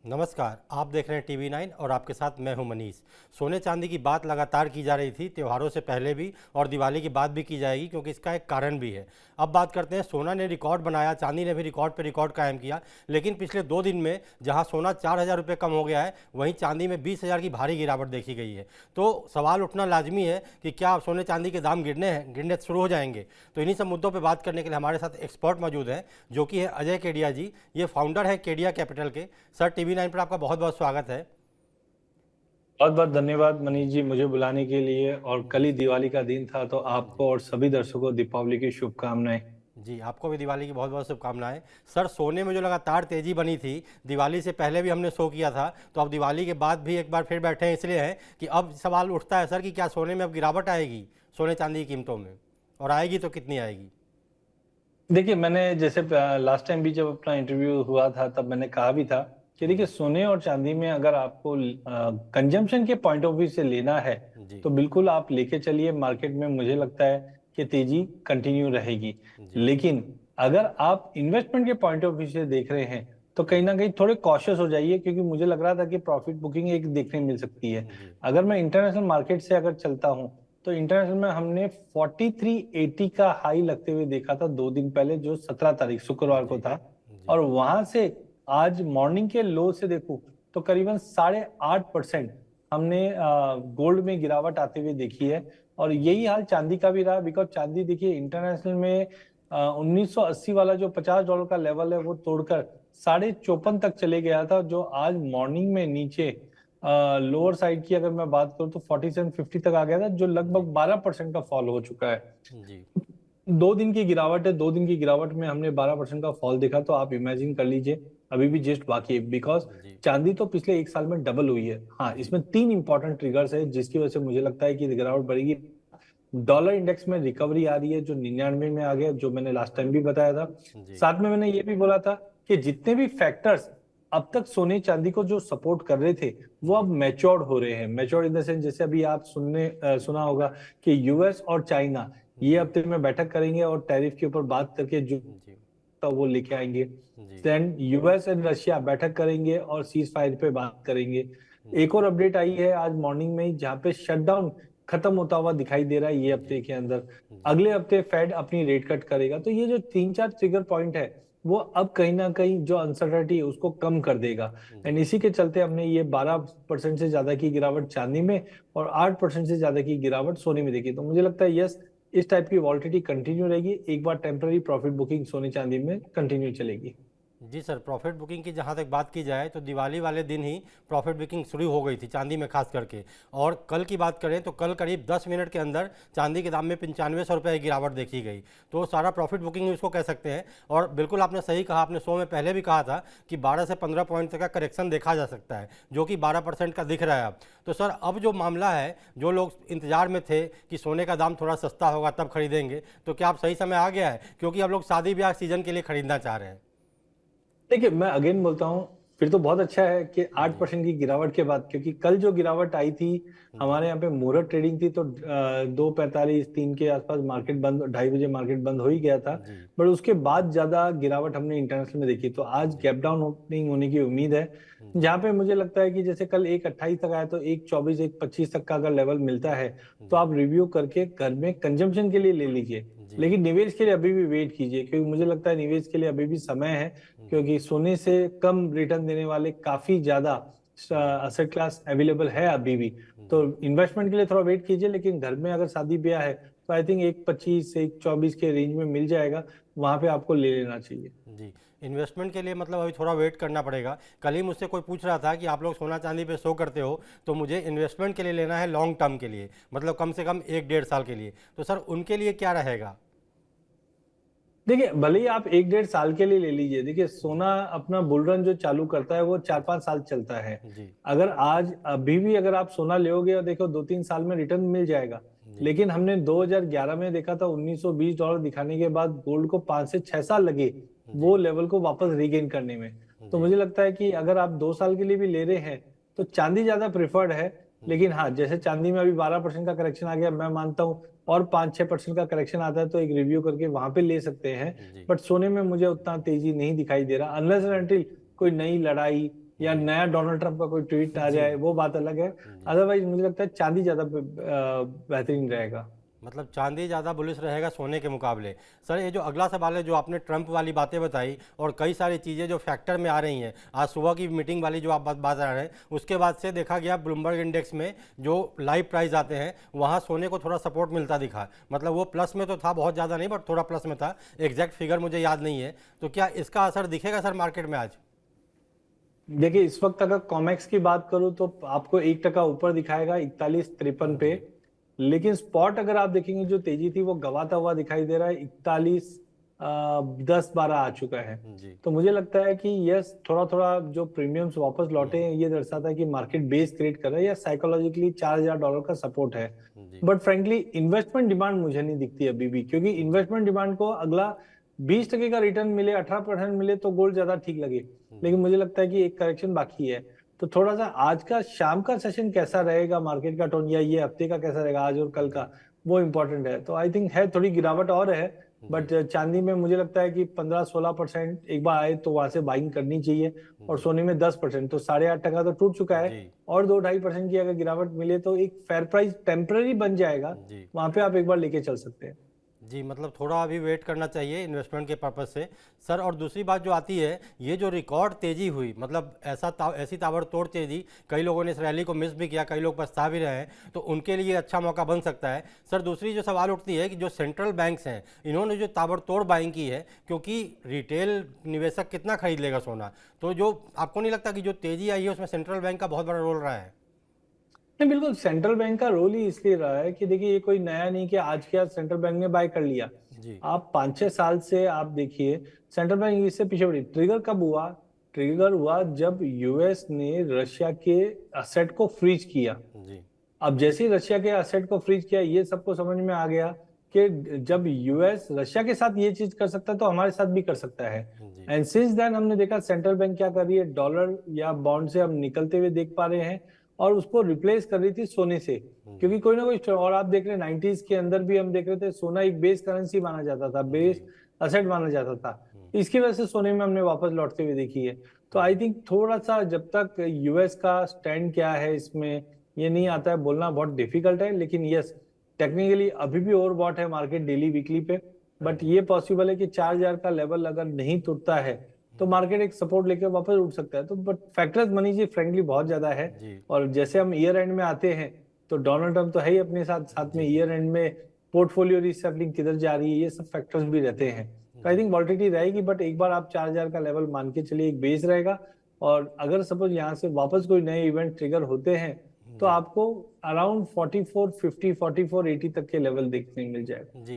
नमस्कार, आप देख रहे हैं टीवी 9 और आपके साथ मैं हूं मनीष। सोने चांदी की बात लगातार की जा रही थी, त्योहारों से पहले भी और दिवाली की बात भी की जाएगी क्योंकि इसका एक कारण भी है। अब बात करते हैं, सोना ने रिकॉर्ड बनाया, चांदी ने भी रिकॉर्ड पे रिकॉर्ड कायम किया, लेकिन पिछले 2 दिन में जहां सोना 4,000 रुपये कम हो गया है, वहीं चांदी में 20,000 की भारी गिरावट देखी गई है। तो सवाल उठना लाजमी है कि क्या अब सोने चांदी के दाम गिरने शुरू हो जाएंगे। तो इन्हीं सब मुद्दों पर बात करने के लिए हमारे साथ एक्सपर्ट मौजूद हैं, जो कि है अजय केडिया जी। ये फाउंडर है केडिया कैपिटल के। सर, टीवी 9 पर आपका बहुत बहुत स्वागत है। बहुत बहुत धन्यवाद मनीष जी, मुझे बुलाने के लिए। और कल जी ही दिवाली का दिन था, तो आपको और सभी दर्शकों को दीपावली की शुभकामनाएं। जी, आपको भी दिवाली की बहुत बहुत शुभकामनाएं। सर, सोने में जो लगातार तेज़ी बनी थी, दिवाली से पहले भी हमने शो किया था, तो अब दिवाली के बाद भी एक बार फिर बैठे हैं, इसलिए है कि अब सवाल उठता है सर कि क्या सोने में अब गिरावट आएगी, सोने चांदी की कीमतों में, और आएगी तो कितनी आएगी? देखिए, मैंने जैसे लास्ट टाइम भी जब अपना इंटरव्यू हुआ था तब मैंने कहा भी था कि देखिए, जी सोने और चांदी में अगर आपको कंजम्पशन के पॉइंट ऑफ व्यू से लेना है जी तो बिल्कुल आप लेके चलिए मार्केट में। मुझे लगता है कि तेजी कंटिन्यू रहेगी। जी लेकिन अगर आप इन्वेस्टमेंट के पॉइंट ऑफ व्यू से देख रहे हैं तो कहीं जी ना कहीं थोड़े कॉशियस हो जाइए, क्योंकि मुझे लग रहा था कि प्रॉफिट बुकिंग एक देखने मिल सकती है। जी अगर मैं इंटरनेशनल मार्केट से अगर चलता हूँ तो इंटरनेशनल में हमने 4380 का हाई लगते हुए देखा था 2 दिन पहले, जो 17 तारीख शुक्रवार को जी था। जी और वहां से आज मॉर्निंग के लो से देखूं तो करीबन 8.5% हमने गोल्ड में गिरावट आते हुए देखी है। और यही हाल चांदी का भी रहा, बिकॉज चांदी देखिए इंटरनेशनल में 1980 वाला जो $50 का लेवल है वो तोड़कर 54.5 तक चले गया था, जो आज मॉर्निंग में नीचे लोअर साइड की अगर मैं बात करूं तो 4750 तक आ गया था, जो जी लगभग 12% का फॉल हो चुका है। जी 2 दिन की गिरावट है, 2 दिन की गिरावट में हमने 12% का फॉल देखा, तो आप इमेजिन कर लीजिए अभी भी जस्ट बाकी है। बिकॉज जी चांदी तो पिछले 1 साल में डबल हुई है। हाँ, जी इसमें 3 इंपॉर्टेंट ट्रिगर्स है जिसकी वजह से मुझे लगता है कि गिरावट बढ़ेगी। डॉलर इंडेक्स में रिकवरी आ रही है, जो 99 में आ गया, जो मैंने लास्ट टाइम भी बताया था। जी साथ में मैंने ये भी बोला था कि जितने भी फैक्टर्स अब तक सोने चांदी को जो सपोर्ट कर रहे थे वो अब जी मैच्योर्ड हो रहे हैं। मैच्योर्ड इन द सेंस, जैसे अभी आप सुना होगा कि यूएस और चाइना ये जी हफ्ते में बैठक करेंगे और टैरिफ के ऊपर बात करके जो जी वो लेके आएंगे। जी देन यूएस एंड रशिया बैठक करेंगे और सीज फायर पे बात करेंगे। जी एक और अपडेट आई है आज मॉर्निंग में ही, जहाँ पे शटडाउन खत्म होता हुआ दिखाई दे रहा है ये जी हफ्ते के अंदर। जी अगले हफ्ते फेड अपनी रेट कट करेगा, तो ये जो 3-4 ट्रिगर पॉइंट है वो अब कहीं ना कहीं जो अनसर्टेनिटी है उसको कम कर देगा। एंड जी इसी के चलते हमने ये 12% से ज्यादा की गिरावट चांदी में और 8% से ज्यादा की गिरावट सोने में देखी। तो मुझे लगता है यस, इस टाइप की वॉलिटिलिटी कंटिन्यू रहेगी। एक बार टेम्पररी प्रॉफिट बुकिंग सोने चांदी में कंटिन्यू चलेगी। जी सर, प्रॉफिट बुकिंग की जहाँ तक बात की जाए तो दिवाली वाले दिन ही प्रॉफिट बुकिंग शुरू हो गई थी चांदी में खास करके। और कल की बात करें तो कल करीब 10 मिनट के अंदर चांदी के दाम में 9500 रुपये की गिरावट देखी गई। तो सारा प्रॉफिट बुकिंग इसको कह सकते हैं। और बिल्कुल आपने सही कहा, आपने शो में पहले भी कहा था कि 12 से 15 पॉइंट तक का करेक्शन देखा जा सकता है, जो कि 12% का दिख रहा है अब। तो सर, अब जो मामला है, जो लोग इंतजार में थे कि सोने का दाम थोड़ा सस्ता होगा तब खरीदेंगे, तो क्या अब सही समय आ गया है? क्योंकि अब लोग शादी ब्याह सीजन के लिए खरीदना चाह रहे हैं। देखिए, मैं अगेन बोलता हूँ, फिर तो बहुत अच्छा है कि आठ जी परसेंट की गिरावट के बाद, क्योंकि कल जो गिरावट आई थी जी हमारे यहाँ पे मुहूर्त ट्रेडिंग थी, तो 2:45-3 के आसपास मार्केट बंद, 2:30 बजे मार्केट बंद हो ही गया था। जी बट उसके बाद ज्यादा गिरावट हमने इंटरनेशनल में देखी, तो आज जी गैप डाउन ओपनिंग होने की उम्मीद है। जी जहाँ पे मुझे लगता है कि जैसे कल 1:28 तक आया, तो 1:24 1:25 तक का अगर लेवल मिलता है तो जी आप रिव्यू करके घर में कंजम्पशन के लिए ले लीजिए। जी लेकिन निवेश के लिए अभी भी वेट कीजिए, क्योंकि मुझे लगता है निवेश के लिए अभी भी समय है। जी क्योंकि सोने से कम रिटर्न देने वाले काफी ज्यादा जी असेट क्लास अवेलेबल है अभी भी। तो जी इन्वेस्टमेंट के लिए थोड़ा वेट कीजिए, लेकिन घर में अगर शादी ब्याह है तो आई थिंक 1:25 से 1:24 के रेंज में मिल जाएगा, वहां पे आपको ले लेना चाहिए। जी। इन्वेस्टमेंट के लिए मतलब अभी थोड़ा वेट करना पड़ेगा। कल ही मुझसे कोई पूछ रहा था कि आप लोग सोना चांदी पे शो करते हो, तो मुझे इन्वेस्टमेंट के लिए लेना है लॉन्ग टर्म के लिए, मतलब कम से कम 1 डेढ़ साल के लिए। तो सर, उनके लिए क्या रहेगा? देखिए, भले ही आप 1-1.5 साल के लिए ले लीजिए, देखिए सोना अपना बुल रन जो चालू करता है वो 4-5 साल चलता है। जी अगर आज अभी भी अगर आप सोना लेोगे और देखो 2-3 साल में रिटर्न मिल जाएगा। जी लेकिन हमने 2011 में देखा था $1920 दिखाने के बाद गोल्ड को 5 से 6 साल लगे जी वो लेवल को वापस रीगेन करने में। तो जी मुझे लगता है कि अगर आप 2 साल के लिए भी ले रहे हैं तो चांदी ज्यादा प्रिफर्ड है। जी लेकिन हाँ, जैसे चांदी में अभी 12% का करेक्शन आ गया, मैं मानता हूँ और 5-6% का करेक्शन आता है तो एक रिव्यू करके वहां पे ले सकते हैं। जी बट सोने में मुझे उतना तेजी नहीं दिखाई दे रहा, अनलेस एंड अनटिल कोई नई लड़ाई या नया डोनाल्ड ट्रंप का कोई ट्वीट आ जी जाए, वो बात अलग है। जी। अदरवाइज मुझे लगता है चांदी ज्यादा बेहतरीन रहेगा। मतलब चांदी ज़्यादा बुलिश रहेगा सोने के मुकाबले। सर ये जो अगला सवाल है, जो आपने ट्रंप वाली बातें बताई और कई सारी चीज़ें जो फैक्टर में आ रही हैं, आज सुबह की मीटिंग वाली जो आप बात आ रहे हैं, उसके बाद से देखा गया ब्लूमबर्ग इंडेक्स में जो लाइव प्राइस आते हैं वहाँ सोने को थोड़ा सपोर्ट मिलता दिखा। मतलब वो प्लस में तो था, बहुत ज़्यादा नहीं बट थोड़ा प्लस में था, एग्जैक्ट फिगर मुझे याद नहीं है। तो क्या इसका असर दिखेगा सर मार्केट में आज? देखिए इस वक्त अगर कॉमेक्स की बात करूं तो आपको 1% ऊपर दिखाएगा 41.53 पे। जी लेकिन स्पॉट अगर आप देखेंगे जो तेजी थी वो गवाता हुआ दिखाई दे रहा है, 41.10-12 आ चुका है। जी तो मुझे लगता है कि यस, थोड़ा थोड़ा जो प्रीमियम्स वापस लौटे हैं ये दर्शाता है कि मार्केट बेस क्रिएट कर रहा है या साइकोलॉजिकली $4,000 का सपोर्ट है। जी बट फ्रेंकली इन्वेस्टमेंट डिमांड मुझे नहीं दिखती अभी भी, क्योंकि जी इन्वेस्टमेंट डिमांड को अगला 20% का रिटर्न मिले, 18% मिले तो गोल्ड ज्यादा ठीक लगे। लेकिन जी मुझे लगता है कि एक करेक्शन बाकी है। तो थोड़ा सा आज का शाम का सेशन कैसा रहेगा, मार्केट का टोन, या ये हफ्ते का कैसा रहेगा आज और कल जी का, वो इम्पोर्टेंट है। तो आई थिंक है थोड़ी गिरावट और है। जी बट चांदी में मुझे लगता है कि 15-16% एक बार आए तो वहां से बाइंग करनी चाहिए। और जी सोने में 10%, तो 8.5% तो टूट चुका है। जी और 2-2.5% की अगर गिरावट मिले तो एक फेयर प्राइस टेम्पररी बन जाएगा, जी वहां पे आप एक बार लेके चल सकते हैं। जी। मतलब थोड़ा अभी वेट करना चाहिए इन्वेस्टमेंट के पर्पज़ से सर। और दूसरी बात जो आती है, ये जो रिकॉर्ड तेज़ी हुई, मतलब ऐसी ताबड़तोड़ तेज़ी, कई लोगों ने इस रैली को मिस भी किया, कई लोग पछता भी रहे हैं, तो उनके लिए अच्छा मौका बन सकता है सर। दूसरी जो सवाल उठती है कि जो सेंट्रल बैंक्स हैं, इन्होंने जो ताबड़तोड़ बाइंग की है, क्योंकि रिटेल निवेशक कितना खरीद लेगा सोना, तो जो आपको नहीं लगता कि जो तेज़ी आई है उसमें सेंट्रल बैंक का बहुत बड़ा रोल रहा है? नहीं, बिल्कुल सेंट्रल बैंक का रोल ही इसलिए रहा है कि देखिए ये कोई नया नहीं कि आज के आज सेंट्रल बैंक ने बाय कर लिया। जी आप 5-6 साल से आप देखिए सेंट्रल बैंक इससे पीछे पड़ी। ट्रिगर कब हुआ? ट्रिगर हुआ जब यूएस ने रशिया के असेट को फ्रीज किया। जी अब जैसे ही रशिया के असेट को फ्रीज किया, ये सबको समझ में आ गया कि जब यूएस रशिया के साथ ये चीज कर सकता है तो हमारे साथ भी कर सकता है। जी एंड सिंस देन हमने देखा सेंट्रल बैंक क्या कर रही है, डॉलर या बॉन्ड से हम निकलते हुए देख पा रहे हैं, और उसको रिप्लेस कर रही थी सोने से। जी क्योंकि कोई ना कोई, और आप देख रहे हैं 90s के अंदर भी हम देख रहे थे सोना एक बेस करेंसी माना जाता था, जी बेस असेट माना जाता था। हम्म, इसकी वजह से सोने में हमने वापस लौटते हुए देखी है। तो आई जी थिंक थोड़ा सा जब तक यूएस का स्टैंड क्या है इसमें ये नहीं आता है, बोलना बहुत डिफिकल्ट है। लेकिन यस, टेक्निकली अभी भी ओवरबॉट है मार्केट डेली वीकली पे। बट ये पॉसिबल है कि 4,000 का लेवल अगर नहीं टूटता है तो मार्केट एक सपोर्ट लेके वापस उठ सकता है। तो बट फैक्टर्स मनी जी फ्रेंकली बहुत ज्यादा है। जी और जैसे हम ईयर एंड में आते हैं तो डोनाल्ड ट्रम्प तो है ही अपने साथ साथ में, जी ईयर एंड में पोर्टफोलियो रिसेफलिंग किधर जा रही है, ये सब फैक्टर्स भी रहते हैं। तो आई जी थिंक वॉलिटिलिटी रहेगी, बट एक बार आप 4,000 का लेवल मान के चलिए, एक बेस रहेगा। और अगर सपोज यहाँ से वापस कोई नए इवेंट ट्रिगर होते हैं तो जी आपको अराउंड 4450 4480 तक के लेवल देखने मिल जाएगा। जी